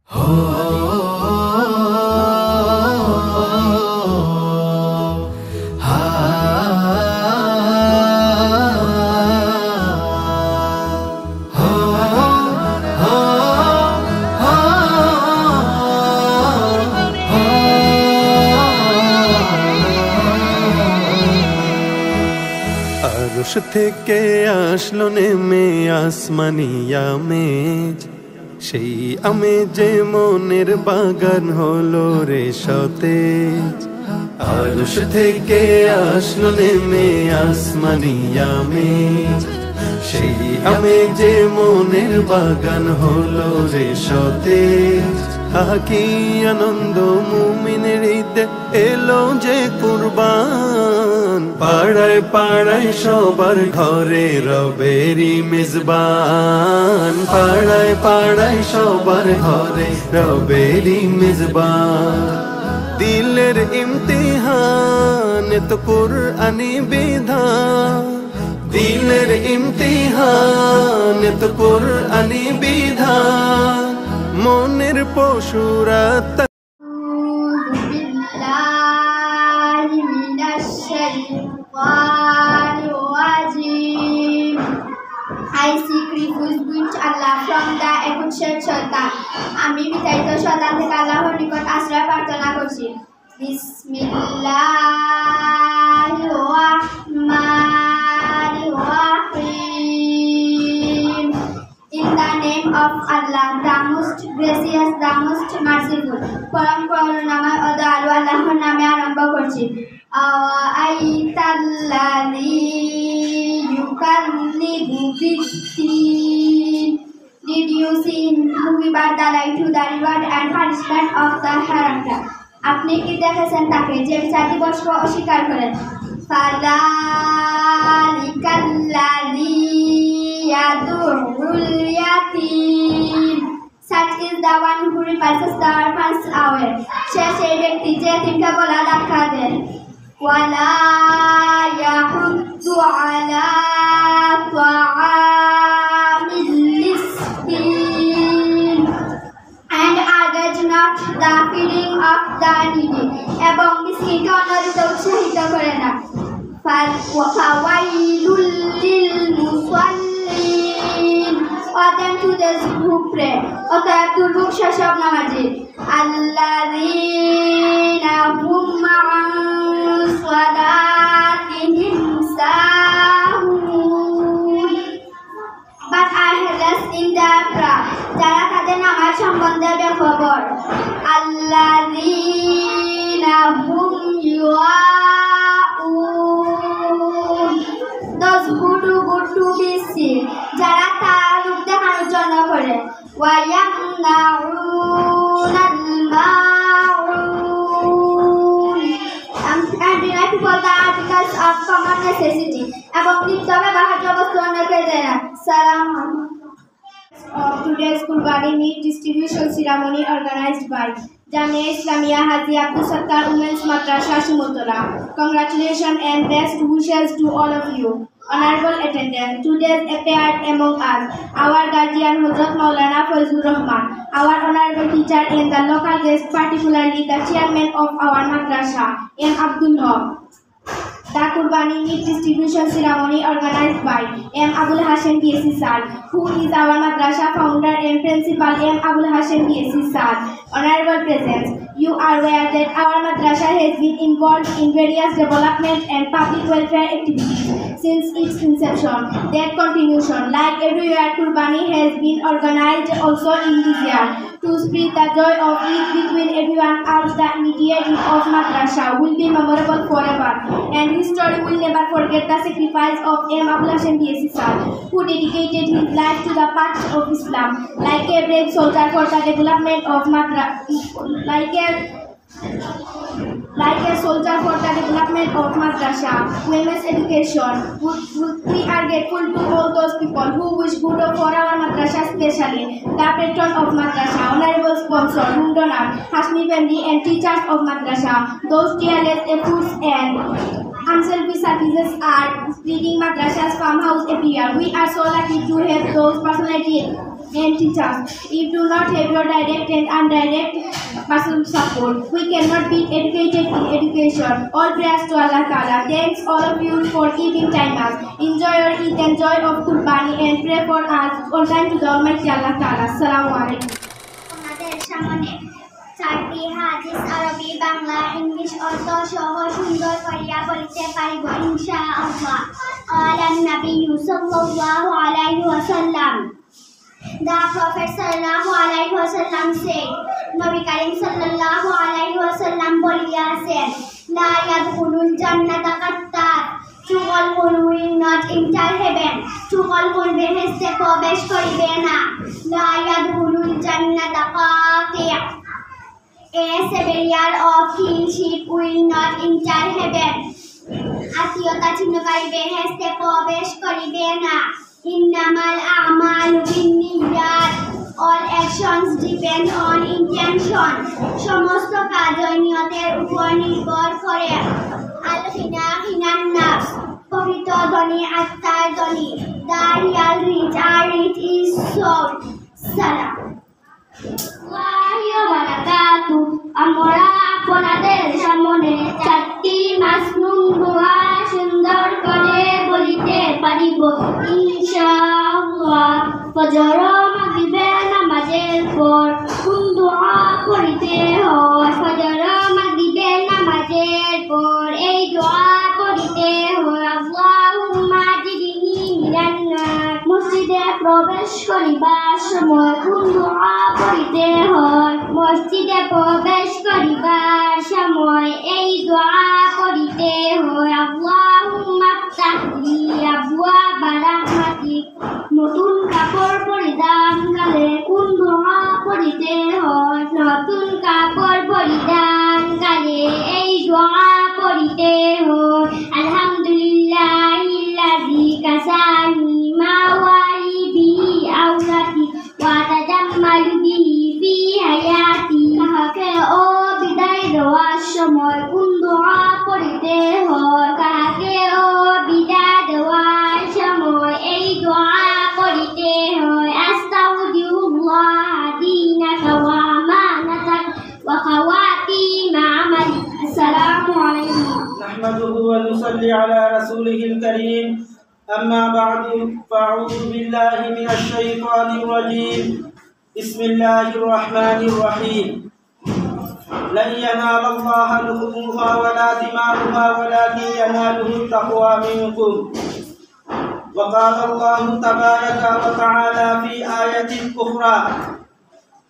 আরশ থেকে আসলো নেমে আসমানিয়া মেজ, সেই আমেজে মনের বাগান হলো রে সতেজ। আরশ থেকে আসলো নেমে আসমানিয়া মেজ, সেই আমেজে মনের বাগান হলো রে সতেজ। কি আনন্দ মুমিনের ঈদে এলো যে কুরবান, পাড়ায় পাড়ায় সবার ঘরে রবেরি মেজবান, পাড়ায় পাড়ায় সবার ঘরে রবেরি মেজবান। দিলের ইমতিহান তো কুরআনি বিধান, দিলের ইমতিহান তো কুরআনি বিধান, মনের পশুরা I seek refuge with Allah from the accursed Shaitan. আমি বিতাড়িত শয়তান থেকে আল্লাহর নিকট আশ্রয় প্রার্থনা করছি। বিসমিল্লাহির রহমানির রহিম। In the name of Allah, the most gracious, the most merciful. পরম করুণাময় ও দয়ালু আল্লাহর নামে আরম্ভ করছি। আওয়াইতাল্লাযী ইউকাল্লিবু ফিদ-দীন। Did you see him who gave the light to the reward and punishment of the hereafter? আপনি কি দেখেছেন তাকে যে বিচার দিবসকে অস্বীকার করেন? ফাযালিকাল্লাযী ইয়াদুউল ইয়াতীম। Such is the one who repulses the orphans away. সে সেই ব্যক্তি যে এতিমকে গলা ধাক্কা দেয়। ওয়ালা ইয়াহুদ্দু আলা তাআমিল মিসকিন। And urge not the feeding of the needy. এবং মিসকিনকে অন্ন দিতে উৎসাহিত করে না। ফাওয়াইলুল লিল মুসাল্লিন। Attend to those who pray. অতএব দুর্ভোগ সেসব নামাজি। আল্লাযীনা হুম আন সালাতিহিম সাহুন। But are heedless in their prayer. যারা তাদের নামাজ সম্বন্ধে বেখবর। আল্লাযীনা হুম ইউরাউন। Those who do good to be seen. যারা তার রূপ দেখানোর জন্য করে। ওয়া ইয়ামনাউনাল মাউন। And deny people the articles of common necessity. এবং নিত্য ব্যবহার্য বস্তু অন্যকে দেয় না। সালাম। Of today's Qurbani meat distribution ceremony organized by Jamia Islamia Haji Abdul Sattar Women's Madrasa Shimotola. Congratulations and best wishes to all of you. Honorable attendance, today appeared among us our guardian Hazrat Maulana Fazlur Rahman, our honorable teacher and the local guest, particularly the chairman of our madrasa, M. Abdul Haq. The Qurbani meat distribution ceremony organized by M. Abul Hashem BSc Sir, who is our madrasa founder and principal M. Abul Hashem BSc Sir. Honorable presence, you are aware that our madrasa has been involved in various development and public welfare activities since its inception. That continuation, like everywhere, Qurbani has been organized also in this year to spread the joy of Eid between everyone else. The immediate Eid of madrasa will be memorable forever, and history will never forget the sacrifice of M. Abul Hashem BSc Sir, who dedicated his life to the path of Islam, like a brave soldier for the development of like a soldier for the development of madrasa, women's education. We are grateful to all those people who wish good for our madrasa, especially the patron of madrasa, honorable sponsor, donor, Hashmi family and teachers of madrasa. Those tireless efforts and unselfish services are spreading madrasa's farmhouse every year. We are so lucky to have those personalities and teachers. If do not have your direct and indirect personal support, we cannot be educated in education. All praise to Allah Ta'ala. Thanks all of you for giving time us. Enjoy your Eid and joy of Qurbani and pray for us on time to the Almighty Allah Ta'ala. Assalamu alaikum. আমাদের সামনে চারটি হাদিস আরবি Bangla English অর্থ সহ সুন্দর করিয়া বলিতে পারিব ইনশাআল্লাহ। قال النبي صلى الله عليه وسلم, the Prophet sallallahu alaihi wasallam said, নবী কারীম sallallahu alaihi wasallam বলিয়াছেন, লা ইয়াদখুলুল জান্নাতা কাত্তার, চুগলখোর will not enter heaven, চুগলখোর বেহেশতে প্রবেশ করিবে না। লা ইয়াদখুলুল জান্নাতা কাতি', a surveyor of kinship will not enter heaven, আত্মীয়তা ছিন্নকারী বেহেশতে প্রবেশ করিবে না। ইন্নামাল আমালু বিন্নিয়াত, all actions depend on intention, সমস্ত কাজই নিয়তের উপর নির্ভর করে। আল গিনা গিনান নাফস, প্রকৃত ধনী আত্মার ধনী। The real rich are rich is soul. সালাম। আমরা আপনাদের সামনে চারটি মাসনুন দোয়া সুন্দর করে বলিতে পারিব ইনশাআল্লাহ। ফজর মাগরিবে নামাজের পর কোন দোয়া পড়িতে হয়? ফজর মাগরিবে নামাজের পর এই দোয়া পড়িতে হয়, আল্লাহুম্মা জিদনি মিনান নার। মসজিদে প্রবেশ করিবার সময় কোন দোয়া পড়িতে হয়? মসজিদে প্রবেশ করিবার সময় এই দোয়া পড়িতে হয়, আল্লাহুম্মা ফতাহলি আবওয়াবা রাহমাতিক। নতুন কাপড় পরিধানকালে কোন দোয়া পড়িতে হয়? নতুন কাপড় পরিধানকালে এই দোয়া পড়িতে হয়, আলহামদুলিল্লাহিল্লাযী কাসানি মা ওয়ালি বিহি আওরাতি ওয়া তাজাম্মালু বিহি ফি হায়াতি। কাহাকে ও বিদায় দেওয়ার সময় কোন দোয়া পড়িতে হয়? কাহাকে ও বিদায় দেওয়ার সময় এই দোয়া পড়িতে হয়, আস্তাউদিউল্লাহ দীনাকা ওয়া আমানাতাক ওয়া খাওয়াতিমা আমালিক। আসসালামু আলাইকুম। نحمده ونصلي على رسوله الكريم. أما بعد فأعوذ بالله من الشيطان الرجيم. بسم الله الرحمن الرحيم. لن ينال الله لحومها ولا دماؤها ولكن يناله التقوى منكم. وقال الله تبارك وتعالى في آية أخرى,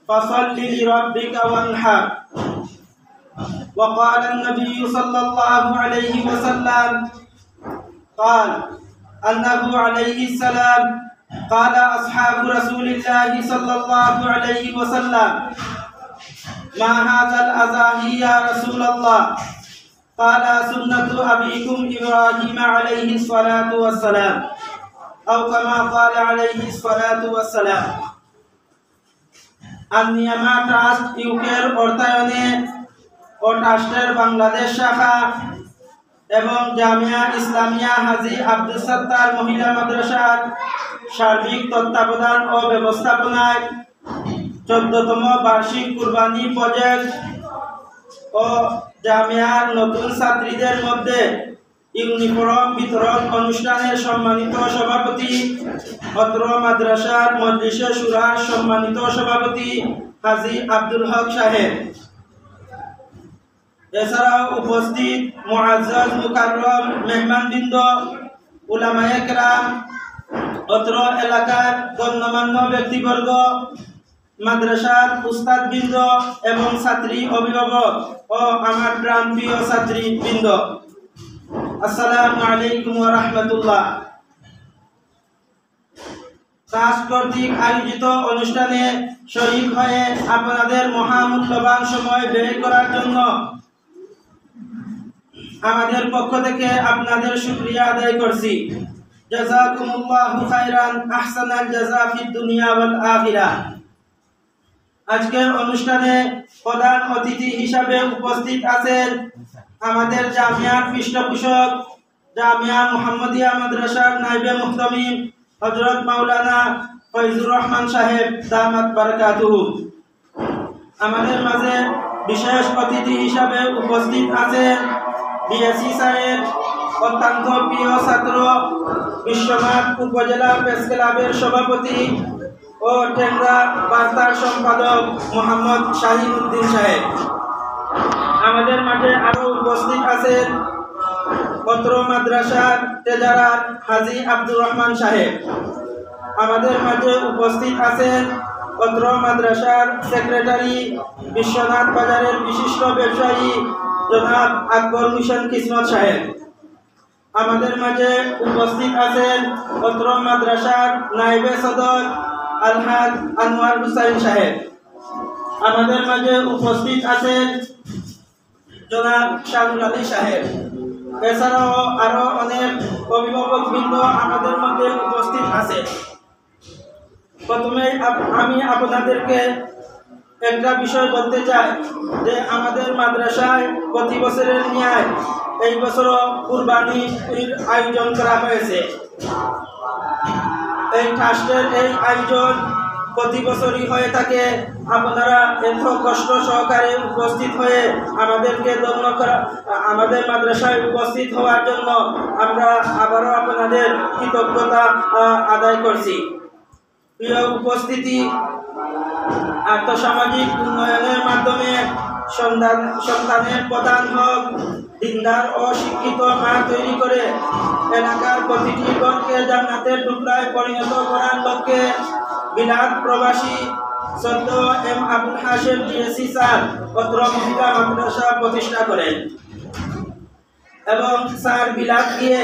فصل لربك وانحر. وقال النبي صلى الله عليه وسلم قال أنه عليه السلام قال أصحاب رسول الله صلى الله عليه وسلم, ما هذا الأزاهي يا رسول الله؟ قال سنة أبيكم إبراهيم عليه الصلاة والسلام, أو كما قال عليه الصلاة والسلام. আন-নিয়ামা ট্রাস্ট ইউকের অর্থায়নে ও ট্রাস্টের বাংলাদেশ শাখা এবং জামিয়া ইসলামিয়া হাজী আব্দুস সাত্তার মহিলা মাদ্রাসার সার্বিক তত্ত্বাবধান ও ব্যবস্থাপনায় 14তম বার্ষিক কুরবানি প্রজেক্ট ও জামিয়ার নতুন ছাত্রীদের মধ্যে ইউনিফর্ম বিতরণ অনুষ্ঠানের সম্মানিত সভাপতি, অত্র মাদ্রাসার মজলিসে শুরার সম্মানিত সভাপতি হাজী আব্দুল হক সাহেব, এছাড়াও উপস্থিত মুআজ্জাজ মুকাররম মেহমানবৃন্দ, উলামায়ে কেরাম, অত্র এলাকার গণ্যমান্য ব্যক্তিবর্গ, মাদ্রাসার উস্তাদবৃন্দ এবং ছাত্রী অভিভাবক ও আমার প্রাণপ্রিয় ছাত্রীবৃন্দ, আসসালামু আলাইকুম ওয়া রাহমাতুল্লাহ। ট্রাস্ট কর্তৃক আয়োজিত অনুষ্ঠানে শরীক হয়ে আপনাদের মহামূল্যবান সময় ব্যয় করার জন্য আমাদের পক্ষ থেকে আপনাদের শুকরিয়া আদায় করছি। জাযাকুমুল্লাহু খাইরান, আহসানাল জাযা ফিদ দুনিয়া ওয়াল আখিরাহ। আজকের অনুষ্ঠানে প্রধান অতিথি হিসাবে উপস্থিত আছেন আমাদের জামিয়ার পৃষ্ঠপোষক, জামিয়া মুহাম্মদিয়া মাদ্রাসার নায়েবে মুহতামিম হযরত মাওলানা ফয়জুর রহমান সাহেব দামাত বারাকাতুহু। আমাদের মাঝে বিশেষ অতিথি হিসাবে উপস্থিত আছেন বিএসসি স্যারের অত্যন্ত প্রিয় ছাত্র, বিশ্বনাথ উপজেলা প্রেস ক্লাবের সভাপতি ও টেংরা বার্তার সম্পাদক মোহাম্মদ শাহিন উদ্দিন সাহেব। আমাদের মাঝে আরো উপস্থিত আছেন পত্র মাদ্রাসার ট্রেজারার হাজী আব্দুর রহমান সাহেব। আমাদের মাঝে উপস্থিত আছেন পত্র মাদ্রাসার সেক্রেটারি, বিশ্বনাথ বাজারের বিশিষ্ট ব্যবসায়ী জনাব আকবর হোসেন কিসমত সাহেব। আমাদের মাঝে উপস্থিত আছেন পত্র মাদ্রাসার নায়েবে সদর আলহাজ আনোয়ার হুসাইন সাহেব। আমাদের মাঝে উপস্থিত আছেন জনাব শাহুল আলী সাহেব। এছাড়াও আরো অনেক অভিভাবকবৃন্দ আমাদের মধ্যে উপস্থিত আছে। প্রথমেই আমি আপনাদেরকে একটা বিষয় বলতে চাই যে আমাদের মাদ্রাসায় প্রতি বছরের ন্যায় এই বছরও কুরবানির আয়োজন করা হয়েছে। এই ট্রাস্টের এই আয়োজন প্রতি বছরই হয়ে থাকে। আপনারা এত কষ্ট সহকারে উপস্থিত হয়ে আমাদেরকে ধন্য করা, আমাদের মাদ্রাসায় উপস্থিত হওয়ার জন্য আমরা আবারও আপনাদের কৃতজ্ঞতা আদায় করছি। প্রিয় উপস্থিতি, আর্থসামাজিক উন্নয়নের মাধ্যমে সন্তানের প্রধান হক দিনদার ও শিক্ষিত মা তৈরি করে এলাকার প্রতিটি ঘরকে জান্নাতের টুকরায় পরিণত করার লক্ষ্যে বিলাত প্রবাসী সদ্য M Abul Hashem BSc sir পত্র মহিলা মাদ্রাসা প্রতিষ্ঠা করেন এবং স্যার বিলাত গিয়ে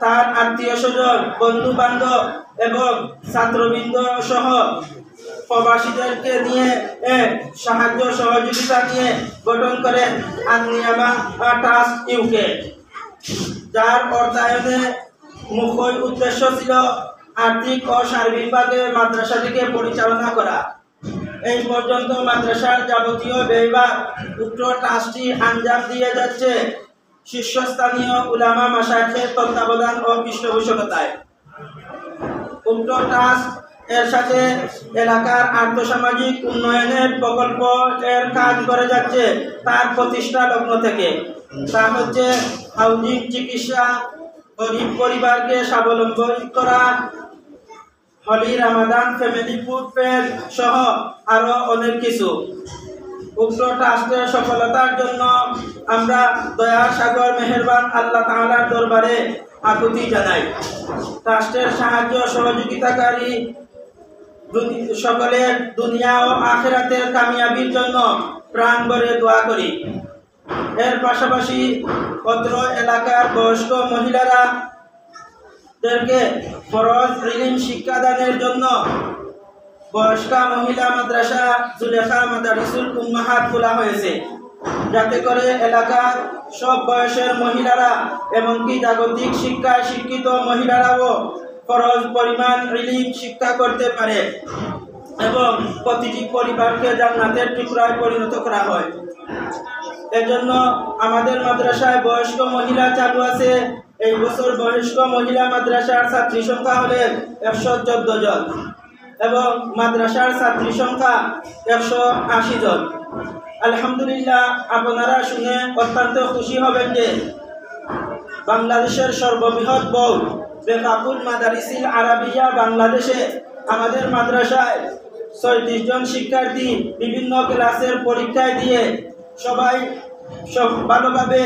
তার আত্মীয় স্বজন, বন্ধু বান্ধব এবং ছাত্রবৃন্দ সহ প্রবাসীদেরকে নিয়ে সাহায্য সহযোগিতা নিয়ে গঠন করেন আন-নিয়ামা ট্রাস্ট ইউকে, যার অর্থায়নে মুখ্য উদ্দেশ্য ছিল আর্থিক ও সার্বিকভাবে মাদ্রাসাটিকে পরিচালনা করা। এই পর্যন্ত মাদ্রাসার যাবতীয় ব্যয়ভার উক্ত ট্রাস্টটি আঞ্জাম দিয়ে যাচ্ছে শীর্ষস্থানীয় উলামা মাশায়েখের তত্ত্বাবধান ও পৃষ্ঠপোষকতায়। উক্ত ট্রাস্ট এর সাথে এলাকার আর্থসামাজিক উন্নয়নের প্রকল্প এর কাজ করে যাচ্ছে তার প্রতিষ্ঠা লগ্ন থেকে। তা হচ্ছে হাউজিং, চিকিৎসা, গরিব পরিবারকে স্বাবলম্বী করা, হলি রামাদান, ফ্যামিলি ফুড ফেয়ার সহ আরো অনেক কিছু। উক্ত ট্রাস্টের সফলতার জন্য আমরা দয়ার সাগর মেহেরবান আল্লাহ তাআলার দরবারে আকুতি জানাই। ট্রাস্টের সাহায্য সহযোগিতাকারী সকলের দুনিয়া ও আখিরাতের কামিয়াবির জন্য প্রাণ ভরে দোয়া করি। এর পাশাপাশি অত্র এলাকার বয়স্ক মহিলারা দেরকে ফরজ ইলম শিক্ষাদানের জন্য বয়স্কা মহিলা মাদ্রাসা জুলেখা মাদারিসুল উম্মাহাত খোলা হয়েছে, যাতে করে এলাকার সব বয়সের মহিলারা এমনকি জাগতিক শিক্ষায় শিক্ষিত মহিলারাও ফরজ পরিমাণ ইলম শিক্ষা করতে পারে এবং প্রতিটি পরিবারকে জান্নাতের টুকরায় পরিণত করা হয়। এজন্য আমাদের মাদ্রাসায় বয়স্ক মহিলা চালু আছে। এই বছর বয়স্ক মহিলা মাদ্রাসার ছাত্রী সংখ্যা হলেন 114 জন এবং মাদ্রাসার ছাত্রী সংখ্যা 180 জন। আলহামদুলিল্লাহ, আপনারা শুনে অত্যন্ত খুশি হবেন যে বাংলাদেশের সর্ববৃহৎ বোর্ড বেকাবুল মাদারিসিল আরাবিয়া বাংলাদেশে আমাদের মাদ্রাসায় 36 জন শিক্ষার্থী বিভিন্ন ক্লাসের পরীক্ষায় দিয়ে সবাই ভালোভাবে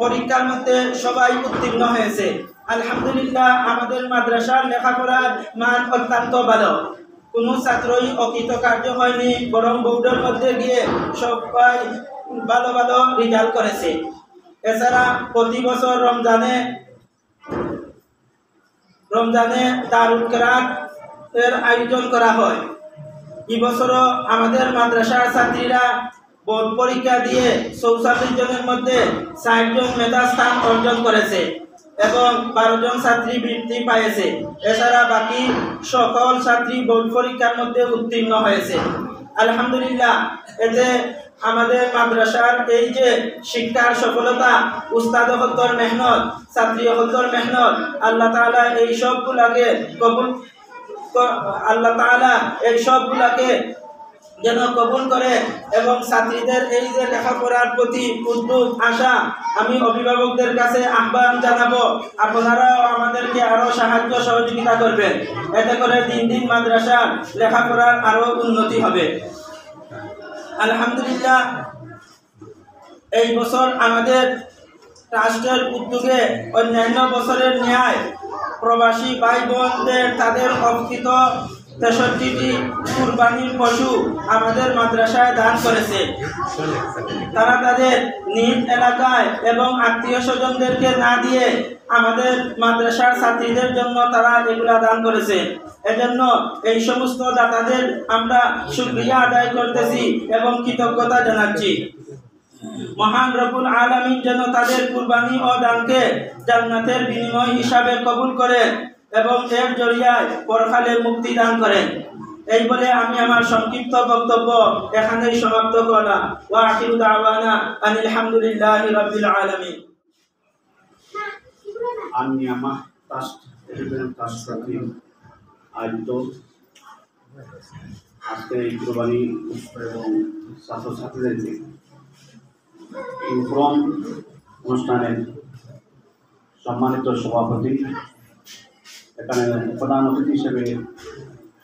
পরীক্ষার মধ্যে সবাই উত্তীর্ণ হয়েছে। আলহামদুলিল্লাহ, আমাদের মাদ্রাসার লেখাপড়ার মান অত্যন্ত ভালো। কোনো ছাত্রই অকৃতকার্য হয়নি, বরং বোর্ডের মধ্যে গিয়ে সবাই ভালো ভালো রেজাল্ট করেছে। এছাড়া প্রতি বছর রমজানে দারুল কিরাত এর আয়োজন করা হয়। এবছরও আমাদের মাদ্রাসার ছাত্রীরা বোর্ড পরীক্ষা দিয়ে 44 জনের মধ্যে 60 জন মেধা স্থান অর্জন করেছে এবং 12 জন ছাত্রী বৃত্তি পেয়েছে। এছাড়া বাকি সকল ছাত্রী বোর্ড পরীক্ষার মধ্যে উত্তীর্ণ হয়েছে। আলহামদুলিল্লাহ, এতে আমাদের মাদ্রাসার এই যে শিক্ষার সফলতা, উস্তাদ হকর মেহনত, ছাত্রী হকর মেহনত, আল্লাহ তাআলা এই সবগুলাকে কবুল, আল্লাহ তাআলা এই সবগুলাকে যেন কবুল করে এবং ছাত্রীদের এই যে লেখাপড়ার প্রতি উদ্যোগ আশা, আমি অভিভাবকদের কাছে আহ্বান জানাবো আপনারাও আমাদেরকে আরো সাহায্য সহযোগিতা করবেন, এতে করে দিন দিন মাদ্রাসার লেখাপড়ার আরো উন্নতি হবে। আলহামদুলিল্লাহ, এই বছর আমাদের ট্রাস্টের উদ্যোগে অন্যান্য বছরের ন্যায় প্রবাসী ভাই বোনদের তাদের অর্পিত 63টি কুরবানির পশু আমাদের মাদ্রাসায় দান করেছে। তারা তাদের নিজ এলাকায় এবং আত্মীয় স্বজনদেরকে না দিয়ে আমাদের মাদ্রাসার ছাত্রীদের জন্য তারা এগুলা দান করেছে। এজন্য এই সমস্ত দাতাদের আমরা শুকরিয়া আদায় করতেছি এবং কৃতজ্ঞতা জানাচ্ছি। মহান রব্বুল আলামিন যেন তাদের কুরবানি ও দানকে জান্নাতের বিনিময় হিসাবে কবুল করেন এবং এর জরিয়ায় পরকালে মুক্তি দান করেন। এই বলে আমি আমার সংক্ষিপ্ত বক্তব্য এখানেই সমাপ্ত করলাম। ওয়া আখিরু দাওয়ানা আনিল হামদুলিল্লাহি রাব্বিল আলামিন। আমি আমার আয়োজিত আজকে এই কুরবানি এবং ছাত্রছাত্রীদেরকে ইউক্রম অনুষ্ঠানের সম্মানিত সভাপতি, এখানে প্রধান অতিথি হিসেবে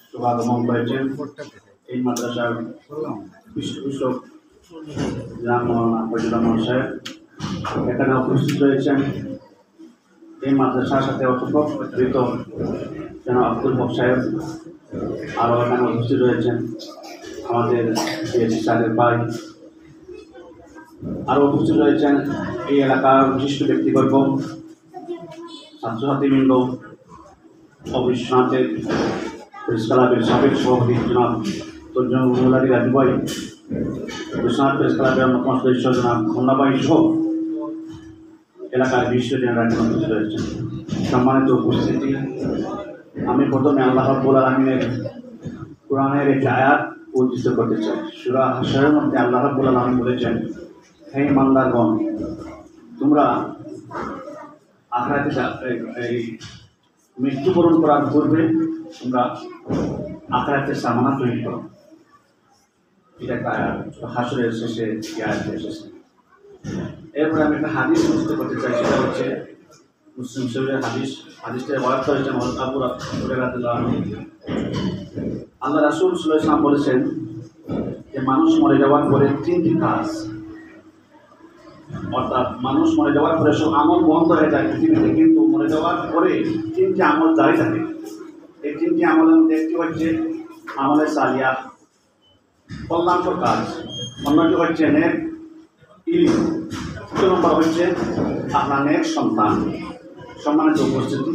শুভাগমন করেছেন এই মাদ্রাসার পৃষ্ঠপোষক জনাব মৌলানা ফজলুর রহমান সাহেব, এখানে উপস্থিত রয়েছেন এই মাদ্রাসার সাথে জড়িত জনাব আব্দুল হক সাহেব, আরও এখানে উপস্থিত রয়েছেন আমাদের সিএসি সাহেবের ভাই, আরও উপস্থিত রয়েছেন এই এলাকার বিশিষ্ট ব্যক্তিবর্গ, ছাত্রছাত্রীবৃন্দ, অবিশ্বনাথের প্রেস ক্লাবের সাবেক সভাপতি জনাব তর্জমুল আলী রাজু ভাই, বিশ্বনাথ প্রেস ক্লাবের অন্যতম সদস্য জনাব মুন্না ভাই সহ এলাকার বিশিষ্ট জনেরা উপস্থিত রয়েছেন। সম্মানিত উপস্থিতি, আমি প্রথমে আল্লাহ রাব্বুল আলামিনের কোরআনের একটি আয়াত উদ্ধৃত করতে চাই। সূরা হাশরের মধ্যে আল্লাহ রাব্বুল আলামিন বলেছেন, হে ইমানদারগণ, তোমরা আখিরাতে এই মৃত্যুবরণ করার পূর্বে তোমরা আখিরাতের সামানা তৈরি করো। এটা একটা আয়াত হাশরের শেষে আয়াতে এসেছে। এরপরে আমি একটা হাদিস উদ্ধৃত করতে চাই, সেটা হচ্ছে মুসলিম শরীফের হাদিসটা বয়ান করেছেন হযরত আবু হুরায়রা রাদিয়াল্লাহু আনহু। আল্লাহ রাসূল সাল্লাল্লাহু আলাইহি ওয়াসাল্লাম বলেছেন যে মানুষ মরে যাওয়ার পরে তিনটি কাজ, অর্থাৎ মানুষ মরে যাওয়ার পরে সব আমল বন্ধ হয়ে যায় পৃথিবীতে, কিন্তু মরে যাওয়ার পরে তিনটি আমল জারি থাকে। এই তিনটি আমলের মধ্যে একটি হচ্ছে আমলে সালিয়া, কল্যাণকর কাজ, অন্যটি হচ্ছে নেক ইলম, তৃতীয় নম্বর হচ্ছে আপনার নেক সন্তান। সম্মানিত উপস্থিতি,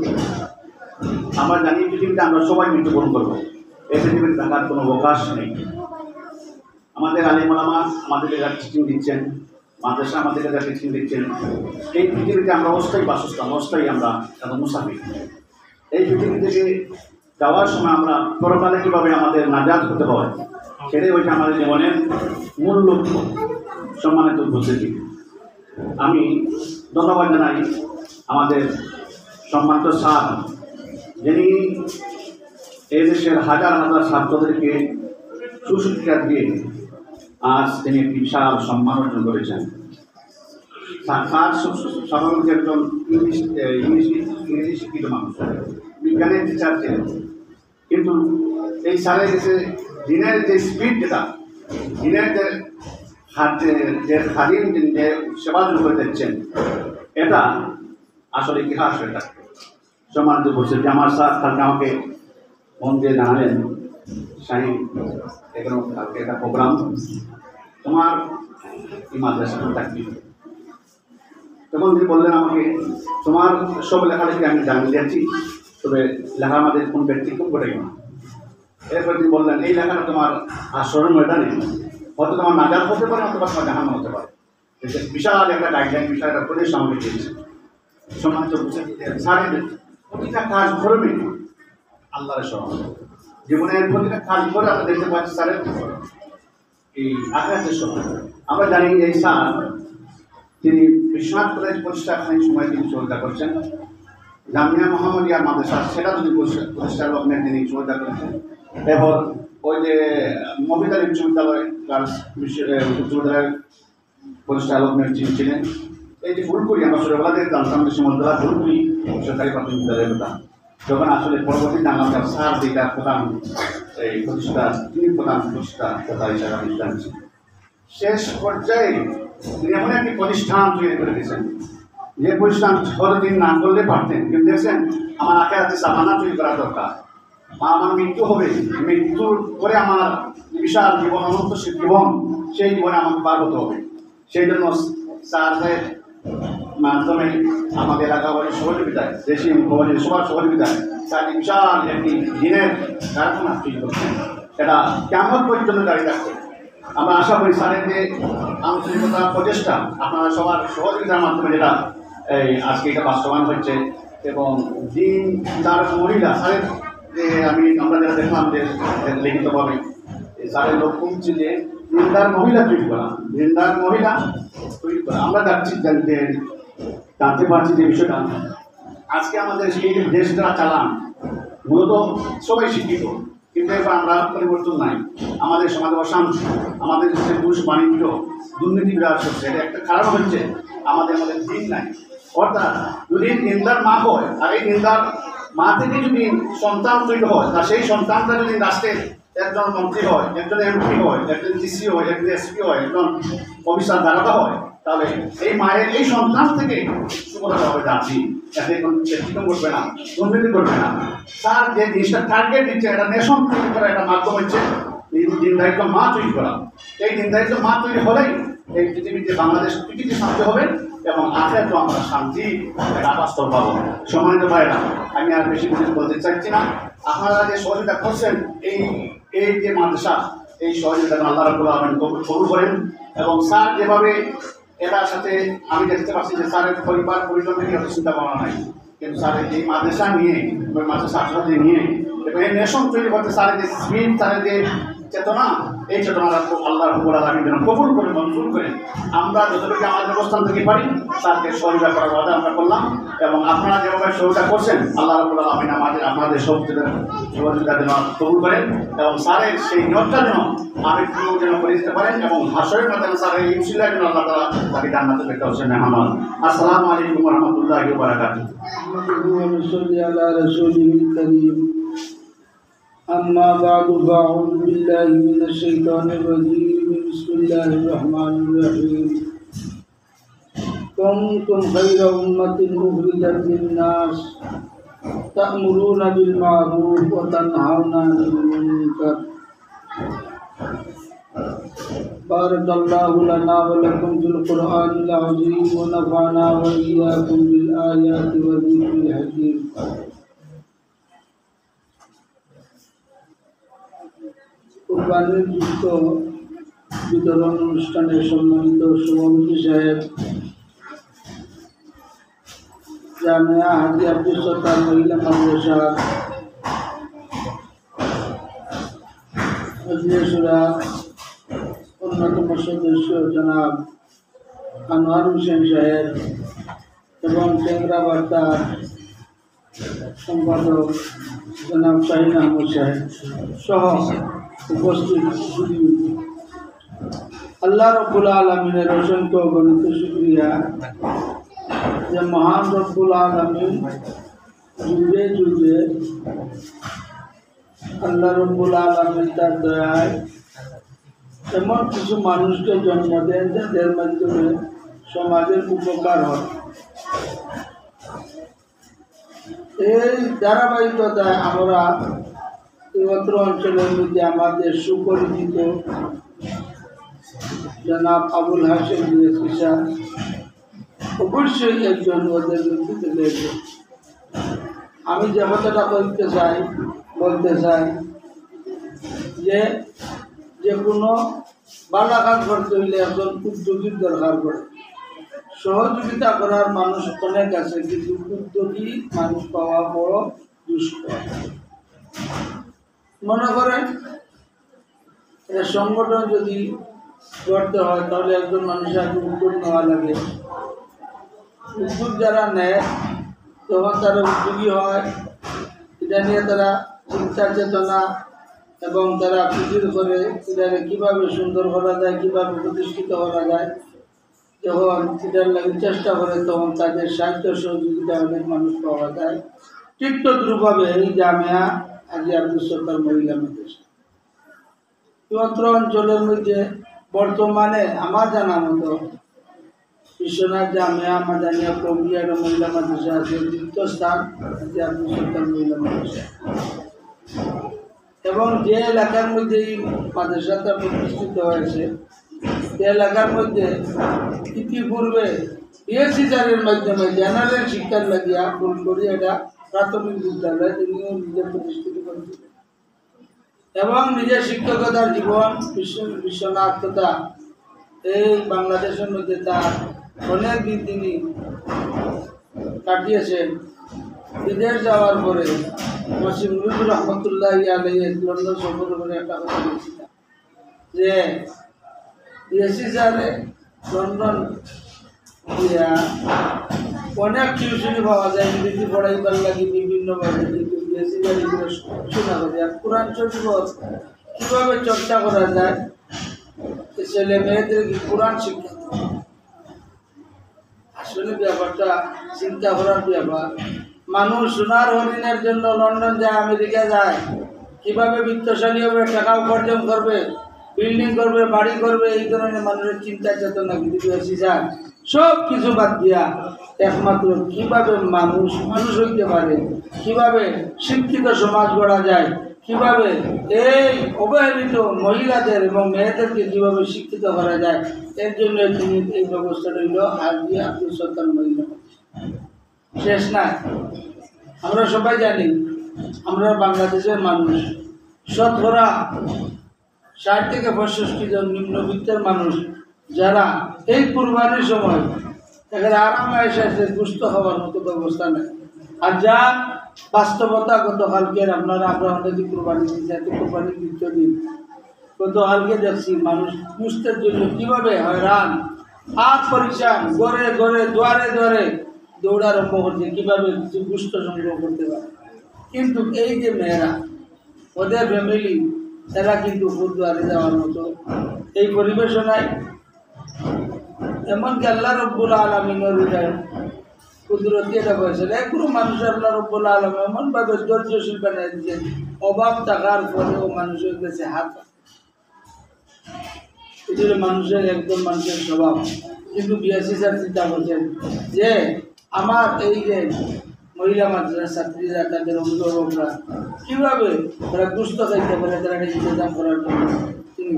আমরা জানি পৃথিবীতে আমরা সবাই মৃত্যুবরণ করবো, এই পৃথিবীতে থাকার কোনো অবকাশ নেই। আমাদের আলিম ওলামা আমাদেরকে যারা টিচিং দিচ্ছেন, মাদ্রাসা আমাদেরকে যারা টিচিং দিচ্ছেন, এই পৃথিবীতে আমরা অস্থায়ী বাসস্থান, অস্থায়ী আমরা মুসাফির। এই পৃথিবী থেকে যাওয়ার সময় আমরা পরকালে কীভাবে আমাদের নাজাত হতে হয়, সেটাই হচ্ছে আমাদের জীবনের মূল লক্ষ্য। সম্মানিত উপস্থিতি, আমি ধন্যবাদ জানাই আমাদের সম্মানিত স্যার, যিনি এই দেশের হাজার হাজার ছাত্রদেরকে সুশিক্ষা দিয়ে আজ তিনি একটি বিশাল সম্মান অর্জন করেছেন। স্যার স্বাভাবিক একজন ইংরেজি শিক্ষিত মানুষ, বিজ্ঞানের টিচার ছিলেন, কিন্তু এই স্যারের কাছে দিনের যে স্পিড, যেটা দিনের যে খাদিম যে সেবা করে দিচ্ছেন, এটা আসলে ইতিহাস হয়ে থাকে। সম্মানিত বলছে যে আমার স্যার কালকে আমাকে মন দিয়ে জানালেন, শাহিন এখানে কালকে একটা প্রোগ্রাম, তোমার এই মাদ্রাসাটা থাকবি। তখন তিনি বললেন আমাকে, তোমার সব লেখালেখি আমি জানিয়ে দিচ্ছি, তবে লেখা আমাদের কোন ব্যক্তিক্রম ঘটাই না। এরপর তিনি বললেন, এই লেখাটা তোমার আসরের ময়দানে হয়তো তোমার নাজাত হতে পারে, অথবা তোমার জাহান্নাম হতে পারে। বিশাল একটা গাইডলাইন, বিশাল একটা উপদেশ আমাকে দিয়েছে। সম্মানিত স্যারের প্রতিটা কাজ করবে আল্লাহর স্মরণ, জীবনের প্রতিটা কাজ করে আমরা দেখতে পাচ্ছি স্যারের এই আঘাতের সময় আমরা জানি এই স্যার তিনি বিশ্বনাথ কলেজ প্রতিষ্ঠাখানিক সময় তিনি সহযোগিতা করছেন, জামিয়া মোহাম্মদিয়া মাদ্রাসা সেটা যদি প্রতিষ্ঠা লগ্নে তিনি সহযোগিতা করেছেন, এবং ওই যে মহিলার উচ্চ বিদ্যালয় গার্লস উচ্চ বিদ্যালয়ের প্রতিষ্ঠা লগ্নের যিনি ছিলেন, এই যে ফুলপুরি আমরা ছোটবেলাতে জানতাম যে সমুদ্রা ফুলপুরি সরকারি প্রাথমিক বিদ্যালয়ের কথা, যখন আসলে পরবর্তী জানলাম স্যার যেটা প্রধান এই প্রতিষ্ঠা তিনি প্রধান প্রতিষ্ঠা কথা হিসাবে আমি জানছি। শেষ পর্যায়ে তিনি এমন একটি প্রতিষ্ঠান তৈরি করে দিয়েছেন যে প্রতিষ্ঠান কতদিন না করলে পারতেন, কিন্তু দেখছেন আমার আখেরাতে সামানা তৈরি করা দরকার। আমার মৃত্যু হবে, মৃত্যুর পরে আমার বিশাল জীবন অনন্ত জীবন, সেই জীবনে আমাকে পার হতে হবে। সেই জন্য স্যারদের মাধ্যমে আমাদের এলাকাবাড়ির সহযোগিতায়, দেশি মুখ্যমন্ত্রী সবার সহযোগিতায় স্যার বিশাল একটি দিনের কারখানা তৈরি করছেন, এটা কেমন পর্যন্ত দাঁড়িয়ে থাকছে। আমরা আশা করি স্যারের যে আন্তরিকতা প্রচেষ্টা আপনারা সবার সহযোগিতার মাধ্যমে যেটা এই আজকে এটা বাস্তবায়ন হচ্ছে, এবং দিন তার মহিলা স্যারের যে আমরা যারা দেখলাম যে লিখিতভাবে স্যারের লক্ষ্য হচ্ছে যে দিনদার মহিলা তৈরি করা, দিনদার মহিলা তৈরি করা। আমরা জানতে পারছি যে বিষয়টা আজকে আমাদের এই দেশ যারা চালান মূলত সবাই শিক্ষিত, কিন্তু এবার আমরা পরিবর্তন নাই। আমাদের সমাজে অশান্তি, আমাদের দেশে ঘুষ বাণিজ্য দুর্নীতি বিরাজ হচ্ছে, এটা একটা খারাপ হচ্ছে। আমাদের দিন নাই, অর্থাৎ যদি নিন্দার মা হয় আর এই নিন্দার মা থেকে যদি সন্তান তৈরি হয়, তা সেই সন্তানটা যদি রাষ্ট্রের একজন মন্ত্রী হয়, একজন এমপি হয়, একজন ডিসি হয়, একজন এসপি হয়, একজন অফিসার দাঁড়াতে হয়, তাহলে এই মায়ের এই সন্তান থেকে সুবিধা হবে জাতি, এতে কোনো চেষ্টা করবে না, দুর্নীতি করবে না। তার যে জিনিসটা টার্গেট দিচ্ছে এটা নেশন তৈরি করা, একটা মাধ্যম হচ্ছে দিন দায়িত্ব মা তৈরি করা। এই দিন দায়িত্ব মা তৈরি হলেই এই পৃথিবীতে বাংলাদেশ পৃথিবীতে শান্তি হবে এবং আখেরাতেও আমরা শান্তি একটা বাস্তব পাবো। সম্মানিত ভাইরা, আমি আর বেশি কিছু বলতে চাইছি না। আপনারা যে সহযোগিতা করছেন এই যে মাদ্রাসা, এই সহযোগিতা আল্লাহ রাব্বুল আলামিন কবুল করেন। এবং স্যার যেভাবে এটার সাথে আমি দেখতে পাচ্ছি যে স্যারের পরিবার পরিজন নিয়ে অত চিন্তা ভাবনা নাই, কিন্তু স্যারের এই মাদ্রাসা নিয়ে মাদ্রাসা ছাত্রছাত্রী নিয়ে এবং এই নেশন তৈরি করতে স্যারের যে স্পিড, স্যারের যে চেতনা, এই চেতনা আল্লাহ রাব্বুল আলামিন যেন কবুল করে মঞ্জুর করে আমরা যতটুকু আমাদের অবস্থান থেকে পারি স্যারকে সহযোগিতা করার কথা আমরা করলাম। এবং আপনারা যেভাবে সহযোগিতা করছেন আল্লাহ রাব্বুল আলামিন আপনাদের সহযোগিতা যেন কবুল করেন এবং স্যারের সেই নিয়তটা যেন আরেকটু যেন করে দিতে পারেন এবং হাসরের মাধ্যমে স্যারের এই উসিলা যেন আল্লাহ তাআলা তাকে জান্নাতে পেতে হচ্ছেন মেহমান। আসসালামু আলাইকুম ওয়া রাহমাতুল্লাহি ওয়া বারাকাতুহু। أما بعد فأعوذ بالله من الشيطان الرجيم بسم الله الرحمن الرحيم كنتم خير أمة أخرجت للناس تأمرون بالمعروف وتنهون عن المنكر بارك الله لنا ولكم في القرآن العظيم ونفعنا وإياكم بالآيات والذكر الحكيم। কুরবানির যুক্ত বিতরণ অনুষ্ঠানের সম্মানিত সভাপতি সাহেব, জামিয়া হাজী আব্দুল সত্তার মহিলা মাদ্রাসার মজলিসুরা অন্যতম সদস্য জনাব আনোয়ার হোসেন সাহেব এবং টেংরা বার্তার সম্পাদক জনাব শাহিন আহমদ সাহেব সহ উপস্থিত আল্লাহ রব্বুল আলমিনের অসংখ্য গণিত শুক্রিয়া যে মহান রব্বুল আলমিন যুগে যুগে আল্লাহ রব্বুল আলমিন তার দয়ায় এমন কিছু মানুষকে জন্ম দেন যাদের মাধ্যমে সমাজের উপকার হয়। এই ধারাবাহিকতায় আমরা অত্র অঞ্চলের মধ্যে আমাদের সুপরিচিত জনাব আবুল হাশেম স্যার অবশ্যই একজন ওদের মধ্যে থেকে একজন। আমি যে কথাটা বলতে চাই যে কোনো ভালো কাজ করতে হইলে একজন উদ্যোগীর দরকার পড়ে। সহযোগিতা করার মানুষ অনেক আছে, কিন্তু উদ্যোগী মানুষ পাওয়া বড় দুষ্কর। মনে করেন এটা সংগঠন যদি করতে হয় তাহলে একজন মানুষের আগে উদ্যোগ নেওয়া লাগে। উদ্যোগ যারা নেয় তখন তারা উদ্যোগী হয়, এটা নিয়ে তারা চিন্তা চেতনা এবং তারা খুঁজির করে এটাকে কীভাবে সুন্দর করা যায়, কীভাবে প্রতিষ্ঠিত করা যায়, যখন এটার লাগে চেষ্টা করে তখন তাদের সাহিত্য সহযোগিতা অনেক মানুষ পাওয়া যায়। ঠিক তদ্রুপভাবে এই জামিয়া আজি আব্দুল সত্তার মহিলা মাদ্রাসা অত্র অঞ্চলের মধ্যে বর্তমানে আমার জানা মতো বিশ্বনাথ জামিয়া মাদানিয়া কৌমিয়া মহিলা মাদ্রাসা আছে, দ্বিতীয় স্থান আজি আব্দুল সত্তার মহিলা মাদ্রাসা। এবং যে এলাকার মধ্যে এই মাদ্রাসাটা প্রতিষ্ঠিত হয়েছে সে এলাকার মধ্যে ইতিপূর্বে বিএসসির মাধ্যমে জেনারেল শিক্ষার লাগিয়া ফুলকরি এটা প্রাথমিক বিদ্যালয় তিনিও নিজে প্রতিষ্ঠিত করেছিলেন এবং নিজের শিক্ষকতার জীবন বিশ্বনাথ তথা এই বাংলাদেশের মধ্যে তার অনেক দিন তিনি কাটিয়েছেন। বিদেশ যাওয়ার পরে মুজিবুর রহমতুল্লাহ আলাইহি লন্ডন সফর করে একটা কথা বলছিলাম যে বিএসসি স্যারে লন্ডন অনেক টিউশনি পাওয়া যায় ইংরেজি পড়াইবার লাগে বিভিন্নভাবে, কিন্তু বিএসসি স্যার এগুলো শোনা করে আর কোরআন শরীফ কীভাবে চর্চা করা যায়, ছেলে মেয়েদের কোরআন শিক্ষা আসলে ব্যাপারটা চিন্তা করার ব্যাপার। মানুষ সোনার হরিণের জন্য লন্ডন যায়, আমেরিকা যায়, কিভাবে বিত্তশালী হবে, টাকা উপার্জন করবে, বিল্ডিং করবে, বাড়ি করবে, এই ধরনের মানুষের চিন্তা চেতনা কিন্তু বেশি যায়। সব কিছু বাদ দিয়া একমাত্র কিভাবে মানুষ হইতে পারে, কিভাবে শিক্ষিত সমাজ গড়া যায়, কিভাবে এই অবহেলিত মহিলাদের এবং মেয়েদেরকে কিভাবে শিক্ষিত করা যায়, এর জন্য তিনি এই ব্যবস্থা রইল আজি আব্দুল সত্তার মহিলা। শেষ না, আমরা সবাই জানি আমরা বাংলাদেশের মানুষ শতকরা 60 থেকে 65 জন নিম্নবিত্তের মানুষ যারা এই কুরবানির সময় এখানে আরামে এসে গুস্ত হওয়ার মতো ব্যবস্থা নেই। আর যা বাস্তবতা গতকালকে আমরা অনেক কুরবানি দিচ্ছি, কুরবানির দ্বিতীয় দিন গতকালকে দেখছি মানুষ গুস্তের জন্য কীভাবে হয়রান, হাত পরিষ্কার ঘরে ঘরে দুয়ারে দুয়ারে দৌড় আরম্ভ করছে কীভাবে কিছু গুস্ত সংগ্রহ করতে পারে। কিন্তু এই যে মেয়েরা ওদের ফ্যামিলি এরা কিন্তু গুরুদ্বারে যাওয়ার মতো এই পরিবেশনায়, এমনকি আল্লাহ রব্বুল আলমিনের কুদরতি এটা বয়সে কোনো মানুষ আল্লাহ রব্বুল আলম এমনভাবে ধৈর্যশীল বানিয়ে দিয়েছেন, অভাব থাকার পরেও মানুষের কাছে হাত, এটা মানুষের একদম মানুষের স্বভাব। কিন্তু বিএসসি স্যার চিন্তা করছেন যে আমার এই যে মহিলা মাদ্রাসার ছাত্রীরা তাদের অভিভাবকরা কীভাবে তারা গুস্ত খাইতে পারে তারা ইন্তজাম করার জন্য তিনি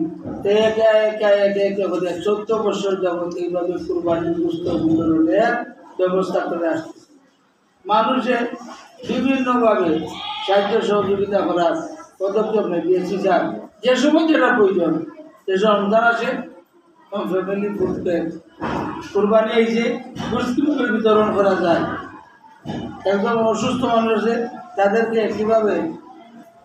একে একে একে একে করে 14 বছর যাবৎ এইভাবে কুরবানির গুস্ত বিতরণের ব্যবস্থা করে আসছে। মানুষের বিভিন্নভাবে সাহায্য সহযোগিতা করার পদক্ষেপ নেই বিএসসি স্যার। যে সময় যেটা প্রয়োজন, যেসব রমজান আসে ফ্যামিলি ফুড ব্যাগ কুরবানি এই যে গোষ্ঠী বিতরণ করা যায়, একদম অসুস্থ মানুষের তাদেরকে কীভাবে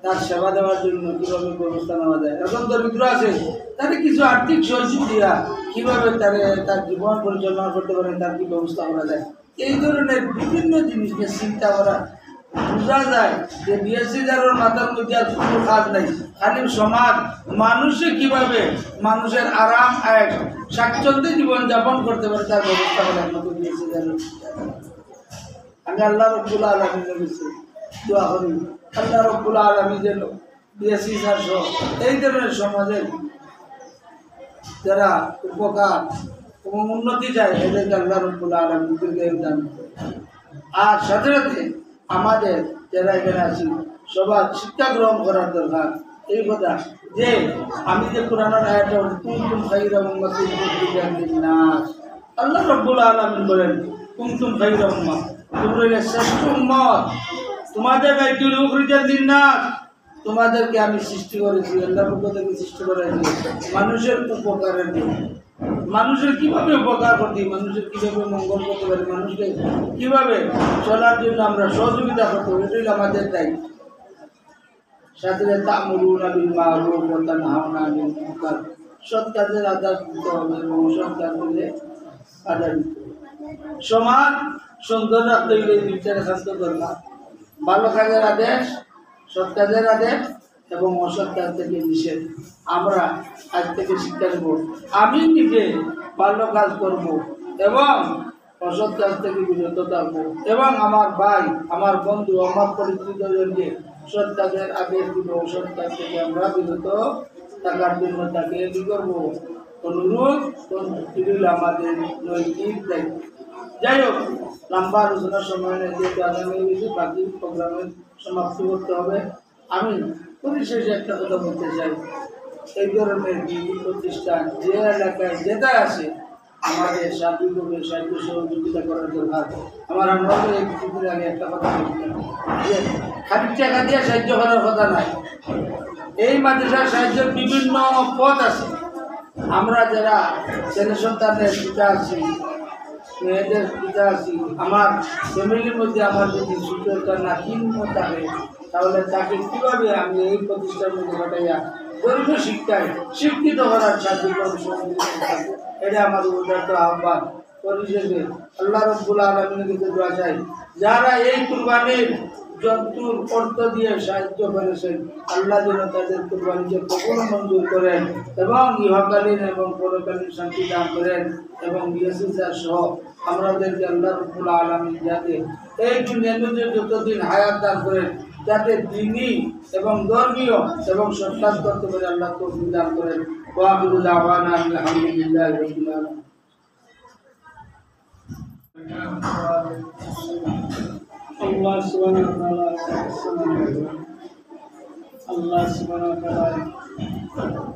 তার সেবা দেওয়ার জন্য কীভাবে ব্যবস্থা নেওয়া যায়, এখন দরিদ্র আছে তাদের কিছু আর্থিক সহযোগ দিয়া কীভাবে তার জীবন পরিচালনা করতে পারেন তার কী ব্যবস্থা করা যায়, এই ধরনের বিভিন্ন জিনিসকে চিন্তা করা বোঝা যায় যে বিএসসি যার মাথার মধ্যে আর কোনো কাজ নেই, খালি সমাজ মানুষে কীভাবে মানুষের আরাম এক স্বাচ্ছন্দ্যে জীবনযাপন করতে পারে তার ব্যবস্থা করার মতো বিএসসি যার। আমি আল্লাহ রব্বুল আলমীর কাছে দোয়া করি আল্লাহ রব্বুল আলমী যেন বিএসসি স্যার সহ এই ধরনের সমাজের যারা উপকার এবং উন্নতি চায় এদেরকে আল্লাহ রব্বুল আলমী দান করে। আর সাথে সাথে আমাদের যারা এখানে আছি সবার শিক্ষা গ্রহণ করার দরকার এই কথা যে আমি যে কোরআনের আয়াতটা কুনতুম খায়রা উম্মাতিন উখরিজাত লিন-নাস, আল্লাহ রব্বুল আলামিন বলেন কুনতুম খায়রা উম্মাহ, তোমরা শ্রেষ্ঠ উম্মত, তোমাদের গায়তুল উখরিজাত লিন-নাস, তোমাদেরকে আমি সৃষ্টি করেছি, আল্লাহর পক্ষ থেকে সৃষ্টি করেছি মানুষের উপকারের জন্য। মানুষের কীভাবে উপকার করতে, মানুষের কীভাবে মঙ্গল করতে পারি, মানুষকে কীভাবে চলার জন্য আমরা সহযোগিতা করতে পারি, এটাই আমাদের দায়িত্ব। সাথে তা'মুরুনা বিল মা'রুফ ওয়া তানহাউনা আনিল মুনকার। সৎ কাজের আদেশ দিতে হবে এবং অসৎ কাজের আদেশ দিতে হবে। সমাজ সুন্দর রাখতে হলে বিচার শাস্ত্র দরকার। ভালো কাজের আদেশ, সৎ কাজের আদেশ এবং অসৎ কাজ থেকে নিষেধ আমরা আজ থেকে শিক্ষা নেব। আমি নিজে ভালো কাজ করব এবং অসৎ কাজ থেকে বিরত থাকবো এবং আমার ভাই, আমার বন্ধু, আমার পরিচিতজনকে সৎ কাজের আদেশ দিব, অসৎ কাজ থেকে আমরা বিরত থাকার জন্য তাকে কি করবো অনুরোধ করল আমাদের নৈতিক দায়িত্ব। যাই হোক, লম্বা আলোচনার সময় নেই, যেহেতু আগামী বেশি বাকি প্রোগ্রামের সমাপ্তি করতে হবে। আমি পরিশেষে একটা কথা বলতে চাই, এই ধরনের দিনী প্রতিষ্ঠান যে এলাকায় যেটা আছে আমাদের সার্বিকভাবে সাহায্য সহযোগিতা করার দরকার। আমার আমরা এই কিছুদিন আগে একটা কথা বলছিলাম যে খালি টাকা দিয়ে সাহায্য করার কথা নাই। এই মাদ্রাসার সাহায্যের বিভিন্ন পথ আছে। আমরা যারা ছেলে সন্তানের পিতা আছি, মেয়েদের পিতা আছি, আমার ফ্যামিলির মধ্যে আমার যদি সুযোগটা না কিনবো থাকে, তাহলে তাকে কীভাবে আমি এই প্রতিষ্ঠান মধ্যে ঘটাইয়া দৈর্ঘ্য শিক্ষায় শিক্ষিত করার সাহায্য এটা আমাদের উদারত আহ্বান। পরিশেষে আল্লাহ রাব্বুল আলামিনের কাছে দোয়া চাই, যারা এই কুরবানির জন্তুর অর্থ দিয়ে সাহায্য করেছেন, আল্লাহ যেন তাদের কুরবানিকে কখনো মঞ্জুর করেন এবং ইহকালীন এবং পরকালীন শান্তি দান করেন এবং বিএসএসআর সহ আমাদেরকে আল্লাহ রাব্বুল আলামিন যাতে এই দুনিয়ার মধ্যে যতদিন হায়াত দান করেন, যাতে দ্বীনি এবং ধর্মীয় এবং সৎকাজ করতে পারে আল্লাহ তৌফিক দান করেন। ওয়া আখিরু দাওয়ানা আলহামদুলিল্লাহি রাব্বিল আলামিন। আল্লাহ সুবহানাহু ওয়া তাআলা আল্লাহ সুবহানাহু ওয়া তাআলা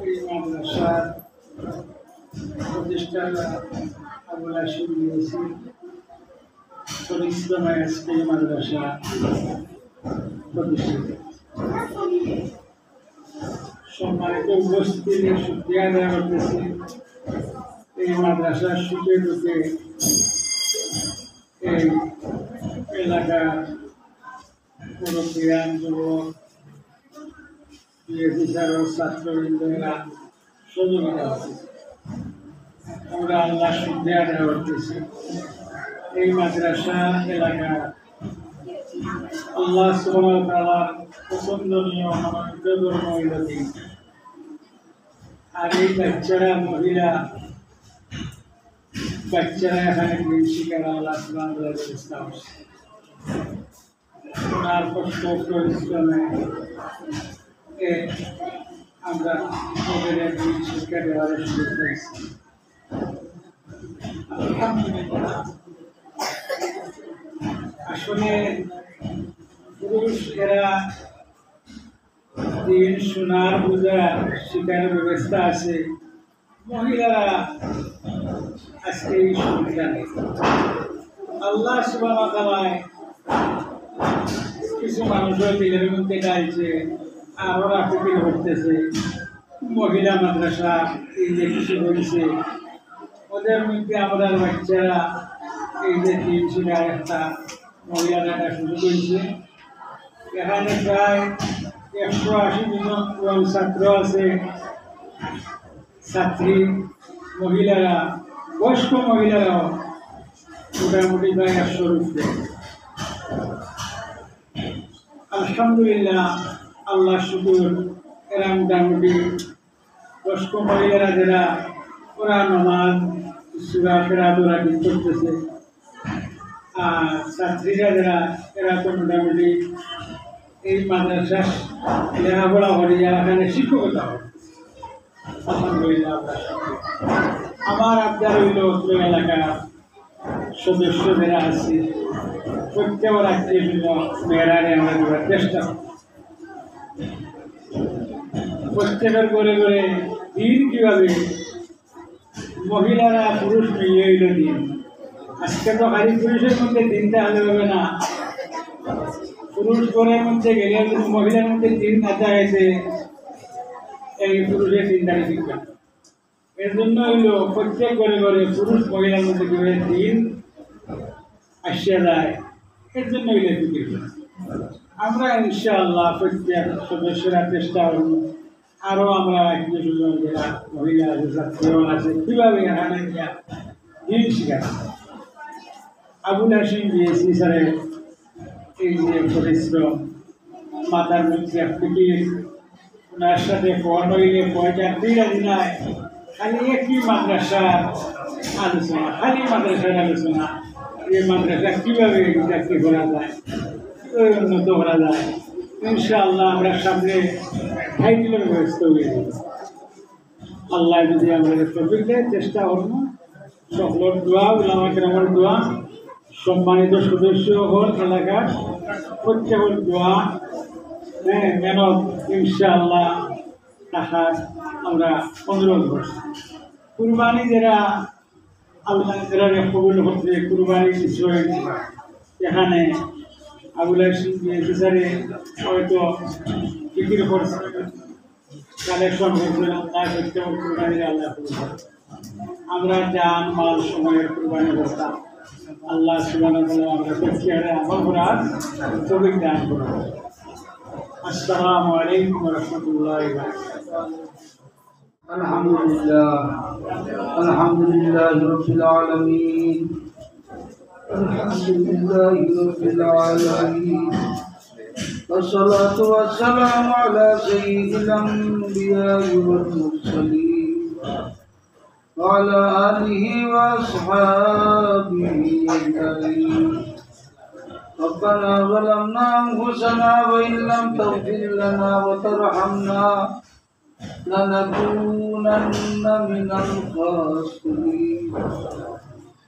এই মাদ্রাসার প্রতিষ্ঠাতা আমরা শুনিয়েছি পরিশ্রমে আজকে এই মাদ্রাসা প্রতিষ্ঠিত। সম্মানিত উপস্থিতি শুকরিয়া আদায় করতেছি এই মাদ্রাসার সুখে দুঃখে এই এলাকার মুরব্বিয়ান, যুবক, বিএসএসআর ও ছাত্রবৃন্দরা সহযোগিতা করছে। আমরা আল্লাহ শুকরিয়া আদায় করতেছি। এই মাদ্রাসা এলাকা আল্লাহ সুবহানাহু ওয়া তাআলার পছন্দনীয় মনোনীত ধর্ম হইল দিন। আর এই বাচ্চারা বাচ্চারা এখানে দিন শিকার আল্লাহ সুবহানাহু ওয়া তাআলার ব্যবস্থা করছে। ওনার কষ্ট পরিশ্রমে আমরা ওদের দিন শিক্ষা দেওয়ার সুযোগ পেয়েছি। আলহামদুলিল্লাহ। আসলে পুরুষ এরা দিন শোনার বোঝার শিকার ব্যবস্থা আছে, মহিলারা আজকে এই সুবিধা নেই। আল্লাহ সুবহানাহু ওয়া তাআলা কিছু মানুষের দিলের মধ্যে ডালছে আর ওরা ফিকির করতেছে মহিলা মাদ্রাসা এই যে কিছু বলছে, ওদের মধ্যে আমরা বাচ্চারা এই যে দিন শিকার একটা মহিলা ডাকা শুরু করেছে। এখানে প্রায় 180 জন ছাত্র আছে, ছাত্রী, মহিলারা, বয়স্ক মহিলারাও মোটামুটি প্রায় 100 উপরে। আলহামদুলিল্লাহ, আল্লাহ শুকুর। এরা মোটামুটি বয়স্ক মহিলারা যারা ওরা নামাজ সূরা কেরাত ওরা করতেছে, আর ছাত্রীরা যারা এরা তো মোটামুটি এই মাদ্রাসা লেখাপড়া করিয়া এখানে শিক্ষকতা হয়। আলহামদুলিল্লাহ, আমার আবদার হইল এলাকার সদস্য যারা আছে প্রত্যেক আত্মীয় মেয়েরারে আমরা দেওয়ার চেষ্টা করি। প্রত্যেকের করে করে দিন কীভাবে মহিলারা পুরুষ মিলিয়ে হইল দিন। আজকে তো খালি পুরুষের মধ্যে দিনটা হলে হবে না, পুরুষ ঘরের মধ্যে গেলে মহিলার মধ্যে দিন না চাইছে এই পুরুষের চিন্তাকে শিক্ষা। এর জন্য হইল প্রত্যেক ঘরে ঘরে পুরুষ মহিলার মধ্যে কীভাবে দিন আসিয়া যায়, এর জন্য হইলে ফিকির। আমরা ইনশাআল্লাহ প্রত্যেক সদস্যরা চেষ্টা করব আরও আমরা কিছু যারা মহিলা আছে ছাত্রীগণ আছে কীভাবে এখানে গিয়া দিন শিখাচ্ছে। আবুল হাসিম বিএসি স্যারের এই যে পরিশ্রম মাথার মধ্যে ফিকির ওনার সাথে পড়ানো হইলে পয়সা রাজি নাই, খালি একই মাদ্রাসার আলোচনা, খালি মাদ্রাসার আলোচনা। এই মাদ্রাসা কীভাবে চাকরি করা যায়, উন্নত করা যায়। ইনশাআল্লাহ আমরা সামনে টাইটেলের ব্যবস্থা হয়ে যাব। আল্লাহ যদি আমাদের তৌফিক দেয় চেষ্টা করবো। সকলের দোয়া, উলামা কেরামের দোয়া, সম্মানিত সদস্য হল এলাকার প্রত্যেকের দোয়া, মেহনত ইনশাআল্লাহ রাখার আমরা অনুরোধ করছি। কুরবানি যারা আল্লাহ যারা কবুল করছে, কুরবানি বিষয় এখানে আবুল হাসিম বিএসি হয়তো ফিকির করছে, কালেকশন করছে, আল্লাহ প্রত্যেকের কুরবানির আল্লাহ আমরা জান মাল সময়ের কুরবানি করতাম। আল্লাহ সুবহানাহু ওয়া তাআলা আমরা প্রত্যেকের আমল করার তৌফিক দান করুন। আসসালামু আলাইকুম ওয়া রাহমাতুল্লাহি ওয়া বারাকাতুহু। আলহামদুলিল্লাহ আলহামদুলিল্লাহি রাব্বিল আলামিন আলহামদুলিল্লাহি রাব্বিল আলামিন ওয়াসসালাতু ওয়াসসালামু আলা সাইয়্যিদিল আমবিয়া'i ওয়াল মুরসালিন ওয়া আলা আলিহি ওয়া আসহাবিহি আজমাইন। ربنا ظلمنا أنفسنا وإن لم تغفر لنا وترحمنا لنكونن من الخاسرين.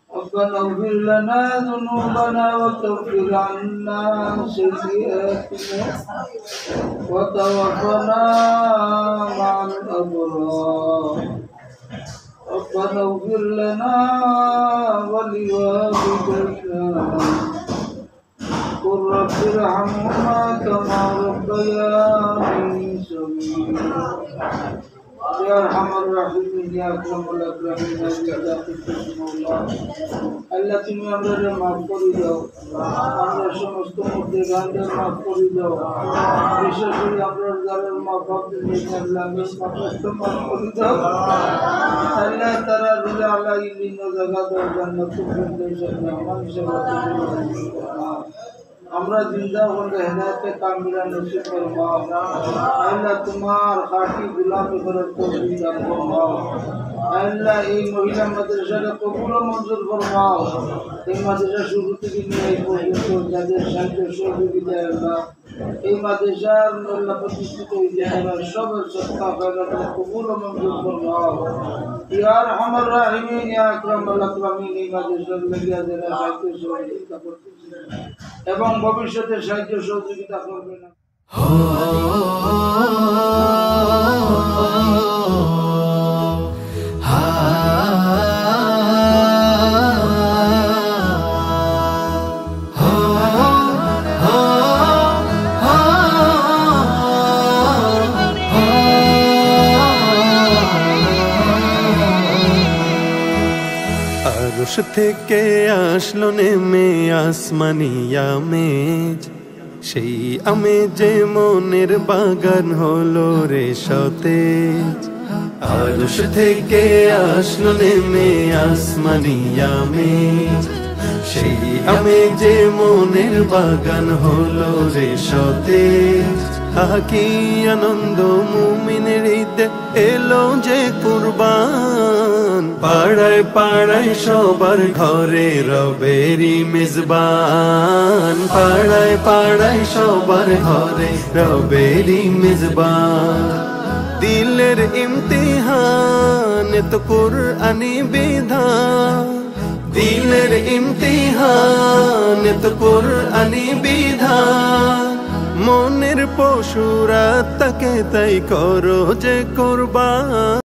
ربنا اغفر لنا ذنوبنا وكفر عنا سيئاتنا وتوفنا مع الأبرار. ربنا اغفر لنا ولوالدينا قل رب ارحمهما كما ربياني صغيرا. يا ارحم الراحمين يا اكرم الاكرمين يا مولى আল্লাহ তুমি আমাদের মাফ করে দাও, আমরা সমস্ত মুর্দেগানদের মাফ করে দাও, বিশেষ করে আমরা যাদের মা বাপ আল্লাহ মাফ করে দাও। আল্লাহ তারা দিলে আল্লাহ ইলিন জায়গা দাও, জান্নাতুল ফিরদাউস আমরা জিন্দা হলে হেদায়েতে কামিলা নসিব ফরমাও। আল্লাহ তোমার খাঁটি গোলামি করার তৌফিক দান ফরমাও। আল্লাহ এই মহিলা মাদ্রাসাকে কবুল ও মঞ্জুর ফরমাও। এই মাদ্রাসা শুরু থেকে নিয়ে এই পর্যন্ত যাদের সাহায্য সহযোগিতা আল্লাহ এই মাদ্রাসার আল্লাহ প্রতিষ্ঠিত হয়েছে তারা সবার সত্তা ফয়দাকে কবুল ও মঞ্জুর ফরমাও। ইয়া আরহামার রাহিমিন ইয়া আকরামাল আকরামিন এই মাদ্রাসার লাগিয়া যারা সাহায্য সহযোগিতা করতেছে এবং ভবিষ্যতে সাহায্য সহযোগিতা করবে না। আরশ থেকে আসলো নেমে আসমানি আমেজ, সেই আমেজে মনের বাগান হলো রে সতেজ। আরশ থেকে আসলো নেমে আসমানি আমেজ, সেই আমেজে মনের বাগান হলো রে সতেজ। কি আনন্দ মুমিনের ঈদে এলো যে কুরবান, পাড়ায় পাড়ায় সবার ঘরে রবেরি মেজবান, পাড়ায় পাড়ায় সবার ঘরে রবেরি মেজবান। দিলের ইমতিহান তো কুরআনি বিধান, দিলের ইমতিহান তো কুরআনি বিধান। মনের পশুরা তাকে তাই করো যে কুরবান।